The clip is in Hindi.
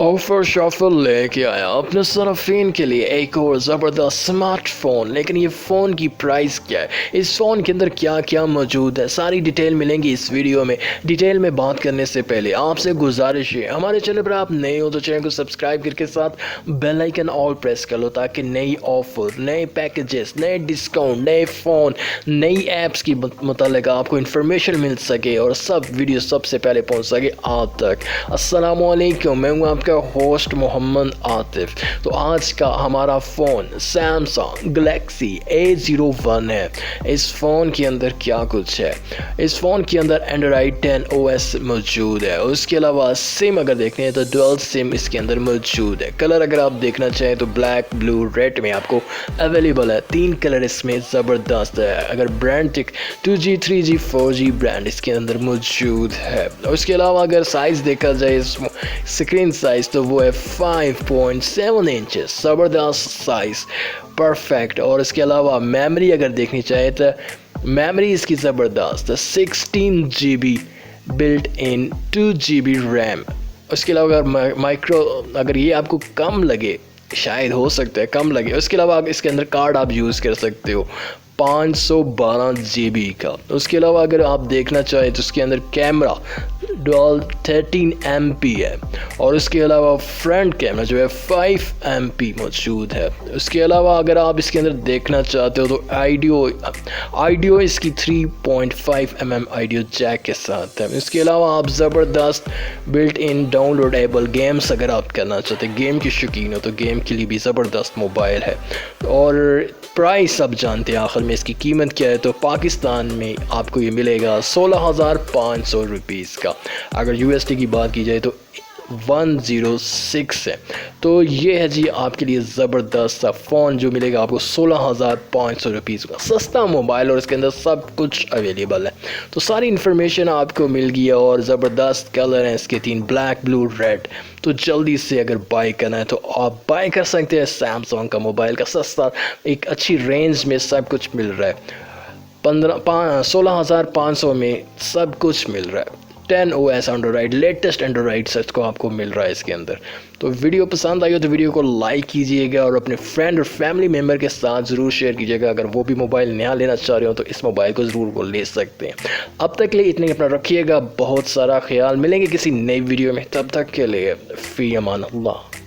ऑफर शॉफर लेके आया अपने सरफीन के लिए एक और ज़बरदस्त स्मार्टफोन। लेकिन ये फ़ोन की प्राइस क्या है, इस फ़ोन के अंदर क्या क्या मौजूद है, सारी डिटेल मिलेंगी इस वीडियो में। डिटेल में बात करने से पहले आपसे गुजारिश है, हमारे चैनल पर आप नए हो तो चैनल को सब्सक्राइब करके साथ बेल आइकन ऑल प्रेस कर लो, ताकि नई ऑफ़र, नए पैकेजेस, नए डिस्काउंट, नए फ़ोन, नई ऐप्स की मतलब आपको इन्फॉर्मेशन मिल सके और सब वीडियो सबसे पहले पहुँच सके आप तक। अस्सलाम वालेकुम, मैं हूँ आपका होस्ट मोहम्मद आतिफ। तो आज का हमारा फ़ोन सैमसंग गैलेक्सी A01 है। इस फ़ोन के अंदर क्या कुछ है, इस फ़ोन के अंदर एंड्रॉइड 10 OS मौजूद है। उसके अलावा सिम अगर देखते हैं तो डुअल सिम इसके अंदर मौजूद है। कलर अगर आप देखना चाहें तो ब्लैक, ब्लू, रेड में आपको अवेलेबल है। 3 कलर इसमें ज़बरदस्त है। अगर brand 2G, 3G, 4G brand इसके अंदर मौजूद है। उसके अलावा अगर साइज़ देखा जाए, स्क्रीन साइज़ तो वो है 5.7 इंचेस, ज़बरदस्त साइज़, परफेक्ट। और इसके अलावा मेमोरी अगर देखनी चाहे तो मेमोरी इसकी ज़बरदस्त है, 16 GB built in, 2 GB RAM. उसके अलावा अगर माइक्रो, अगर ये आपको कम लगे, शायद हो सकता है कम लगे, उसके अलावा इसके अंदर कार्ड आप यूज़ कर सकते हो 512 GB का। उसके अलावा अगर आप देखना चाहें तो उसके अंदर कैमरा डुअल 13 MP है। और उसके अलावा फ्रंट कैमरा जो है 5 MP मौजूद है। उसके अलावा अगर आप इसके अंदर देखना चाहते हो तो आइडियो इसकी 3.5 mm आइडियो जैक के साथ है। इसके अलावा आप ज़बरदस्त बिल्ट इन डाउनलोडेबल गेम्स अगर आप करना चाहते हैं, गेम के शौकीन हो तो गेम के लिए भी ज़बरदस्त मोबाइल है। और प्राइस आप जानते हैं आखिर में इसकी कीमत क्या है, तो पाकिस्तान में आपको ये मिलेगा 16,500 रुपीज़ का। अगर USD की बात की जाए तो 106 है। तो ये है जी आपके लिए ज़बरदस्त सा फ़ोन जो मिलेगा आपको 16,500 रुपीज़ का, सस्ता मोबाइल और इसके अंदर सब कुछ अवेलेबल है। तो सारी इन्फॉर्मेशन आपको मिल गई है और ज़बरदस्त कलर हैं इसके 3, ब्लैक, ब्लू, रेड। तो जल्दी से अगर बाय करना है तो आप बाय कर सकते हैं। सैमसंग का मोबाइल का सस्ता, एक अच्छी रेंज में सब कुछ मिल रहा है। 16,500 में सब कुछ मिल रहा है। 10 OS Android, latest Android set को आपको मिल रहा है इसके अंदर। तो वीडियो पसंद आई हो तो वीडियो को लाइक कीजिएगा और अपने फ्रेंड और फैमिली मेम्बर के साथ ज़रूर शेयर कीजिएगा। अगर वो भी मोबाइल नया लेना चाह रहे हो तो इस मोबाइल को ज़रूर वो ले सकते हैं। अब तक के लिए इतने अपना रखिएगा बहुत सारा ख्याल। मिलेंगे किसी नई वीडियो में, तब तक के लिए फ़ी अमान अल्लाह।